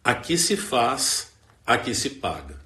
Aqui se faz, aqui se paga.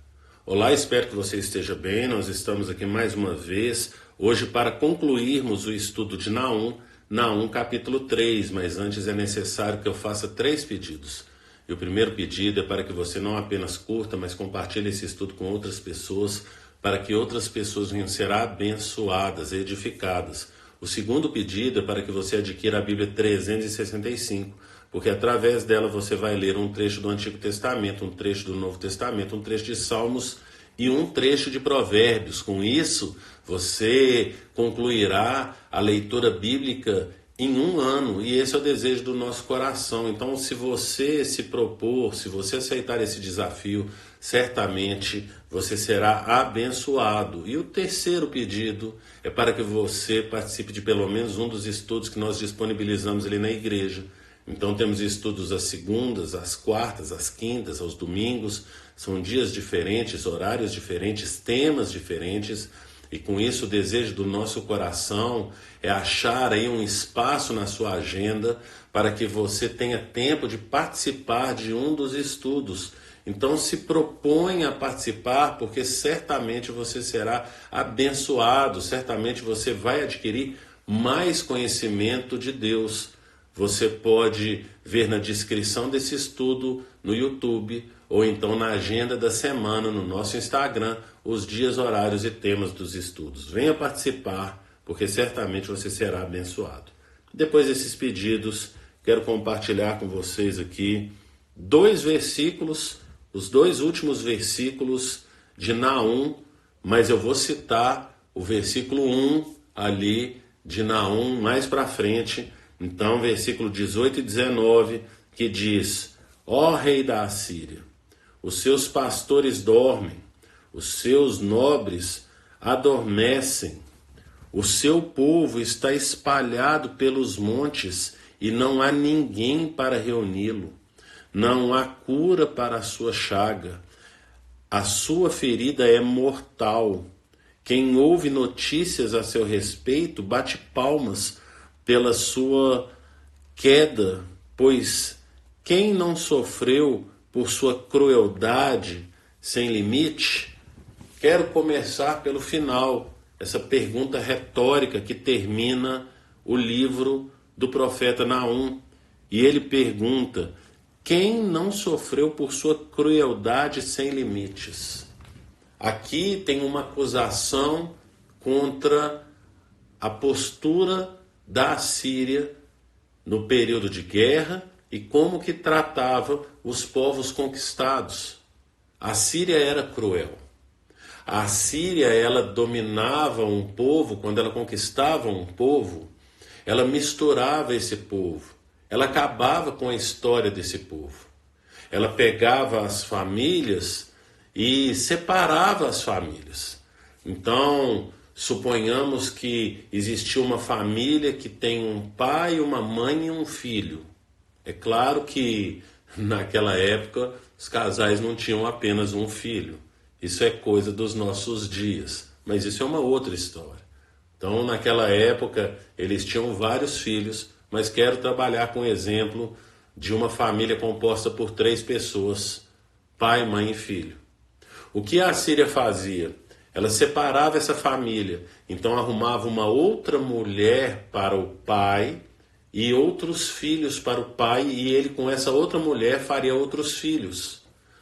Olá, espero que você esteja bem. Nós estamos aqui mais uma vez, hoje para concluirmos o estudo de Naum capítulo 3, mas antes é necessário que eu faça 3 pedidos. E o primeiro pedido é para que você não apenas curta, mas compartilhe esse estudo com outras pessoas, para que outras pessoas venham ser abençoadas, edificadas. O segundo pedido é para que você adquira a Bíblia 365, porque através dela você vai ler um trecho do Antigo Testamento, um trecho do Novo Testamento, um trecho de Salmos e um trecho de Provérbios. Com isso, você concluirá a leitura bíblica em um ano, e esse é o desejo do nosso coração. Então, se você se propor, se você aceitar esse desafio, certamente você será abençoado. E o terceiro pedido é para que você participe de pelo menos um dos estudos que nós disponibilizamos ali na igreja. Então temos estudos às segundas, às quartas, às quintas, aos domingos. São dias diferentes, horários diferentes, temas diferentes. E com isso o desejo do nosso coração é achar aí um espaço na sua agenda para que você tenha tempo de participar de um dos estudos. Então se proponha a participar, porque certamente você será abençoado, certamente você vai adquirir mais conhecimento de Deus. Você pode ver na descrição desse estudo no YouTube ou então na agenda da semana no nosso Instagram os dias, horários e temas dos estudos. Venha participar, porque certamente você será abençoado. Depois desses pedidos, quero compartilhar com vocês aqui 2 versículos, os 2 últimos versículos de Naum, mas eu vou citar o versículo 1 ali de Naum mais para frente. Então, versículo 18 e 19, que diz: Ó rei da Assíria, os seus pastores dormem, os seus nobres adormecem, o seu povo está espalhado pelos montes e não há ninguém para reuni-lo, não há cura para a sua chaga, a sua ferida é mortal. Quem ouve notícias a seu respeito bate palmas pela sua queda, pois quem não sofreu por sua crueldade sem limite? Quero começar pelo final, essa pergunta retórica que termina o livro do profeta Naum. E ele pergunta: quem não sofreu por sua crueldade sem limites? Aqui tem uma acusação contra a postura da Assíria no período de guerra e como que tratava os povos conquistados. A Assíria era cruel. A Assíria, ela dominava um povo. Quando ela conquistava um povo, ela misturava esse povo. Ela acabava com a história desse povo. Ela pegava as famílias e separava as famílias. Então, suponhamos que existiu uma família que tem um pai, uma mãe e um filho. É claro que naquela época os casais não tinham apenas um filho. Isso é coisa dos nossos dias, mas isso é uma outra história. Então naquela época eles tinham vários filhos, mas quero trabalhar com o exemplo de uma família composta por 3 pessoas, pai, mãe e filho. O que a Assíria fazia? Ela separava essa família, então arrumava uma outra mulher para o pai e outros filhos para o pai, e ele com essa outra mulher faria outros filhos.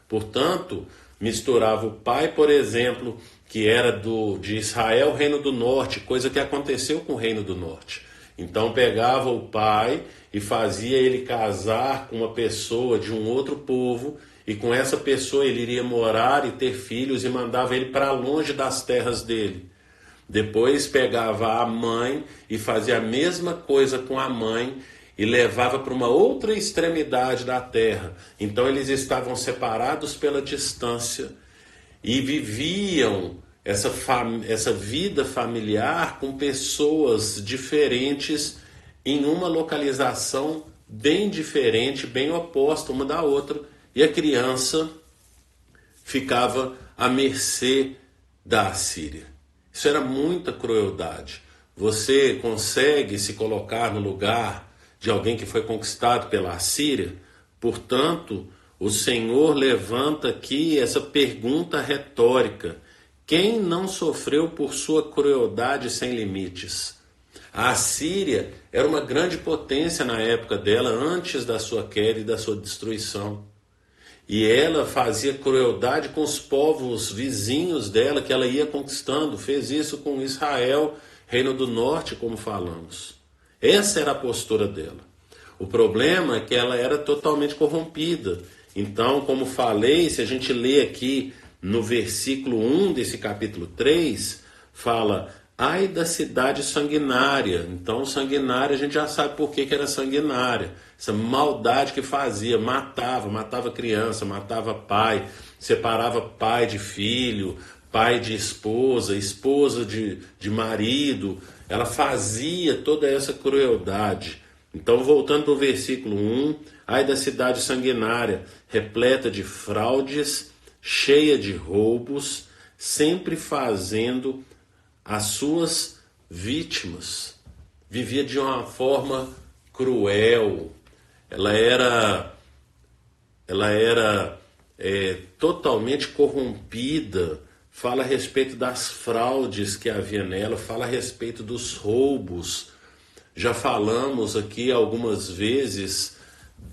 Portanto, misturava o pai, por exemplo, que era de Israel, Reino do Norte, coisa que aconteceu com o Reino do Norte. Então pegava o pai e fazia ele casar com uma pessoa de um outro povo, e com essa pessoa ele iria morar e ter filhos e mandava ele para longe das terras dele. Depois pegava a mãe e fazia a mesma coisa com a mãe e levava para uma outra extremidade da terra. Então eles estavam separados pela distância e viviam essa vida familiar com pessoas diferentes em uma localização bem diferente, bem oposta uma da outra. E a criança ficava à mercê da Assíria. Isso era muita crueldade. Você consegue se colocar no lugar de alguém que foi conquistado pela Assíria? Portanto, o Senhor levanta aqui essa pergunta retórica: quem não sofreu por sua crueldade sem limites? A Assíria era uma grande potência na época dela, antes da sua queda e da sua destruição. E ela fazia crueldade com os povos vizinhos dela que ela ia conquistando. Fez isso com Israel, Reino do Norte, como falamos. Essa era a postura dela. O problema é que ela era totalmente corrompida. Então, como falei, se a gente lê aqui no versículo 1 desse capítulo 3, fala: ai da cidade sanguinária. Então, sanguinária, a gente já sabe por que era sanguinária. Essa maldade que fazia, matava criança, matava pai, separava pai de filho, pai de esposa, esposa de marido. Ela fazia toda essa crueldade. Então, voltando para o versículo 1, ai da cidade sanguinária, repleta de fraudes, cheia de roubos, sempre fazendo as suas vítimas. Vivia de uma forma cruel. Ela era totalmente corrompida. Fala a respeito das fraudes que havia nela, fala a respeito dos roubos. Já falamos aqui algumas vezes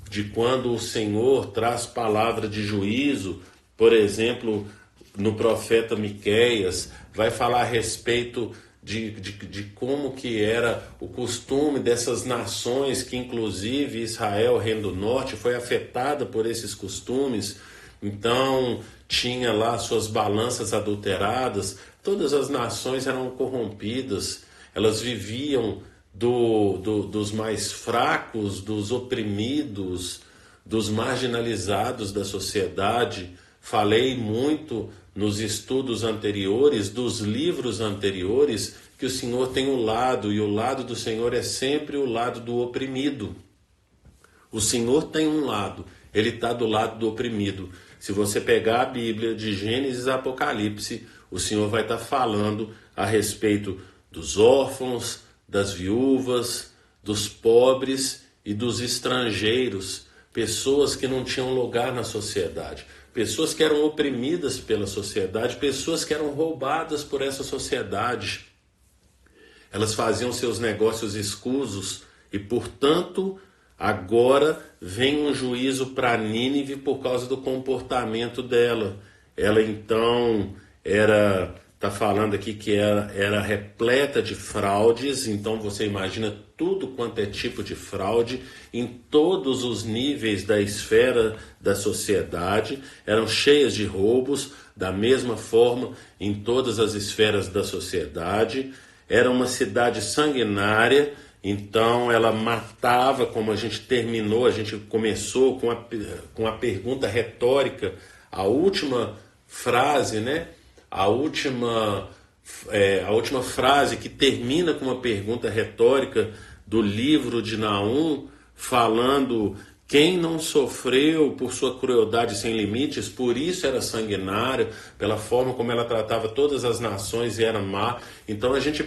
de quando o Senhor traz palavra de juízo, por exemplo, no profeta Miqueias, vai falar a respeito de como que era o costume dessas nações, que inclusive Israel, Reino do Norte, foi afetada por esses costumes. Então tinha lá suas balanças adulteradas, todas as nações eram corrompidas, elas viviam dos mais fracos, dos oprimidos, dos marginalizados da sociedade. Falei muito nos estudos anteriores, dos livros anteriores, que o Senhor tem um lado, e o lado do Senhor é sempre o lado do oprimido. O Senhor tem um lado, ele está do lado do oprimido. Se você pegar a Bíblia de Gênesis a Apocalipse, o Senhor vai estar falando a respeito dos órfãos, das viúvas, dos pobres e dos estrangeiros, pessoas que não tinham lugar na sociedade, pessoas que eram oprimidas pela sociedade, pessoas que eram roubadas por essa sociedade. Elas faziam seus negócios escusos e, portanto, agora vem um juízo para Nínive por causa do comportamento dela. Ela então está falando aqui que era repleta de fraudes. Então você imagina tudo quanto é tipo de fraude em todos os níveis da esfera da sociedade. Eram cheias de roubos, da mesma forma em todas as esferas da sociedade. Era uma cidade sanguinária. Então ela matava, como a gente começou com a pergunta retórica, a última frase, né? A última frase que termina com uma pergunta retórica do livro de Naum, falando: quem não sofreu por sua crueldade sem limites, por isso era sanguinária, pela forma como ela tratava todas as nações e era má. Então a gente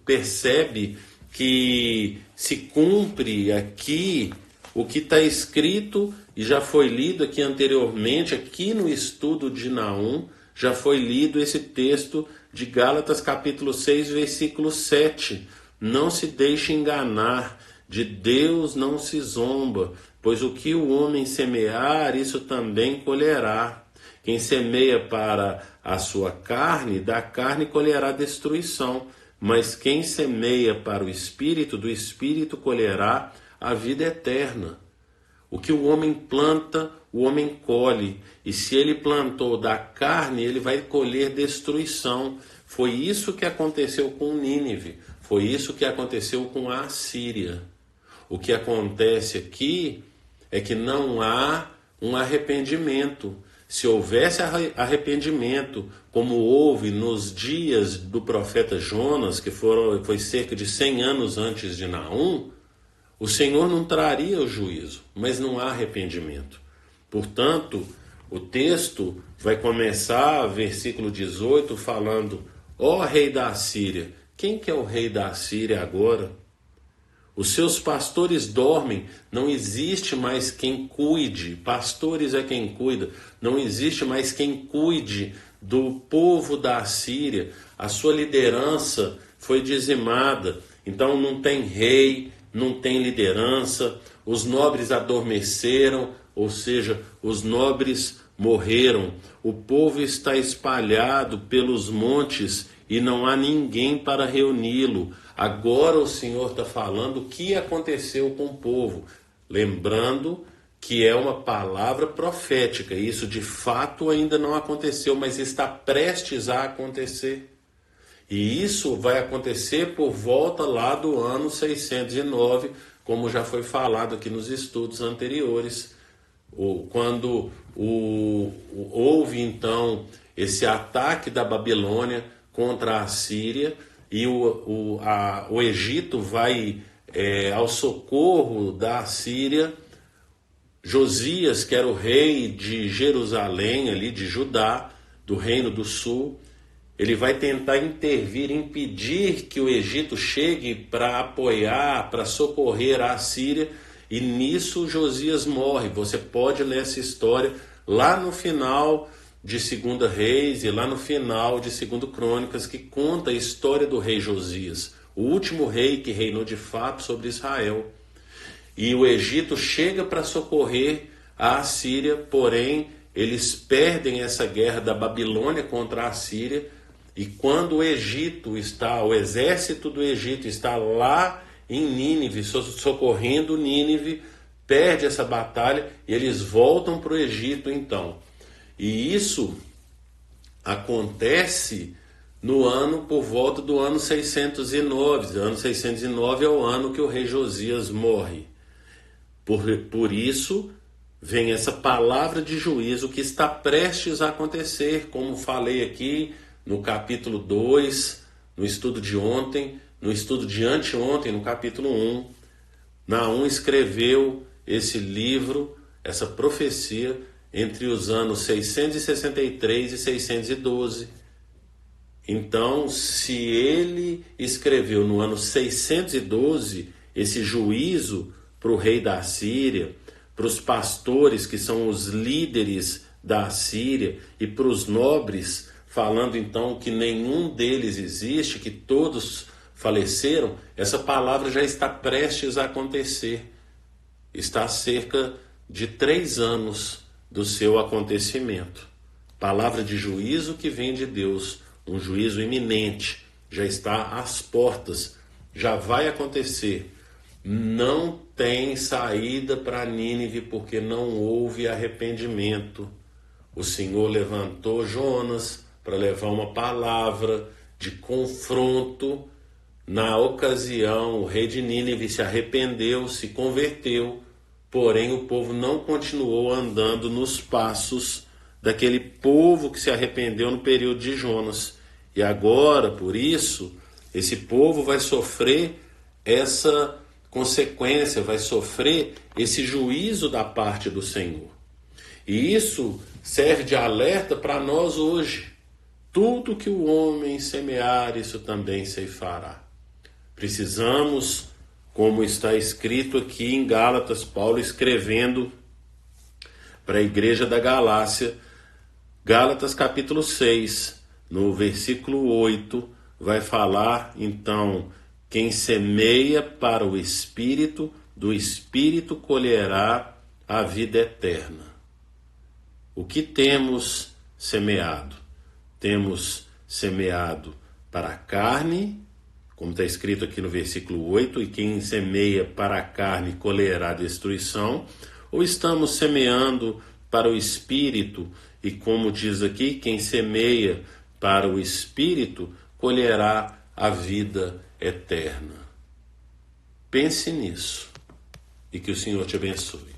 percebe que se cumpre aqui o que está escrito e já foi lido aqui anteriormente, aqui no estudo de Naum, já foi lido esse texto de Gálatas capítulo 6, versículo 7. Não se deixe enganar, de Deus não se zomba, pois o que o homem semear, isso também colherá. Quem semeia para a sua carne, da carne colherá destruição. Mas quem semeia para o Espírito, do Espírito colherá a vida eterna. O que o homem planta, o homem colhe. E se ele plantou da carne, ele vai colher destruição. Foi isso que aconteceu com Nínive. Foi isso que aconteceu com a Assíria. O que acontece aqui é que não há um arrependimento. Se houvesse arrependimento, como houve nos dias do profeta Jonas, que foi cerca de 100 anos antes de Naum, o Senhor não traria o juízo, mas não há arrependimento. Portanto, o texto vai começar, versículo 18, falando: ó rei da Assíria. Quem que é o rei da Assíria agora? Os seus pastores dormem, não existe mais quem cuide. Pastores é quem cuida, não existe mais quem cuide do povo da Assíria. A sua liderança foi dizimada, então não tem rei, não tem liderança. Os nobres adormeceram, ou seja, os nobres morreram. O povo está espalhado pelos montes e não há ninguém para reuni-lo. Agora o Senhor está falando o que aconteceu com o povo. Lembrando que é uma palavra profética. Isso de fato ainda não aconteceu, mas está prestes a acontecer. E isso vai acontecer por volta lá do ano 609, como já foi falado aqui nos estudos anteriores. Quando houve então esse ataque da Babilônia contra a Síria, e o Egito vai ao socorro da Síria. Josias, que era o rei de Jerusalém, ali de Judá, do Reino do Sul, ele vai tentar intervir, impedir que o Egito chegue para apoiar, para socorrer a Síria, e nisso Josias morre. Você pode ler essa história lá no final de 2 Reis e lá no final de 2 Crônicas, que conta a história do rei Josias, o último rei que reinou de fato sobre Israel. E o Egito chega para socorrer a Assíria, porém eles perdem essa guerra da Babilônia contra a Assíria, e quando o exército do Egito está lá em Nínive, socorrendo Nínive, perde essa batalha e eles voltam para o Egito então. E isso acontece por volta do ano 609. O ano 609 é o ano que o rei Josias morre. Por isso vem essa palavra de juízo que está prestes a acontecer, como falei aqui no capítulo 2, no estudo de ontem, no estudo de anteontem, no capítulo 1. Naum escreveu esse livro, essa profecia, entre os anos 663 e 612. Então, se ele escreveu no ano 612 esse juízo para o rei da Assíria, para os pastores que são os líderes da Assíria e para os nobres, falando então que nenhum deles existe, que todos faleceram, essa palavra já está prestes a acontecer. Está há cerca de 3 anos do seu acontecimento. Palavra de juízo que vem de Deus, um juízo iminente, já está às portas, já vai acontecer. Não tem saída para Nínive porque não houve arrependimento. O Senhor levantou Jonas para levar uma palavra de confronto. Na ocasião, o rei de Nínive se arrependeu, se converteu, porém o povo não continuou andando nos passos daquele povo que se arrependeu no período de Jonas. E agora, por isso, esse povo vai sofrer essa consequência, vai sofrer esse juízo da parte do Senhor. E isso serve de alerta para nós hoje. Tudo que o homem semear, isso também ceifará. Precisamos, como está escrito aqui em Gálatas, Paulo escrevendo para a igreja da Galácia, Gálatas capítulo 6, no versículo 8, vai falar então: quem semeia para o Espírito, do Espírito colherá a vida eterna. O que temos semeado? Temos semeado para a carne, como está escrito aqui no versículo 8, e quem semeia para a carne colherá destruição, ou estamos semeando para o Espírito, e como diz aqui, quem semeia para o Espírito colherá a vida eterna. Pense nisso e que o Senhor te abençoe.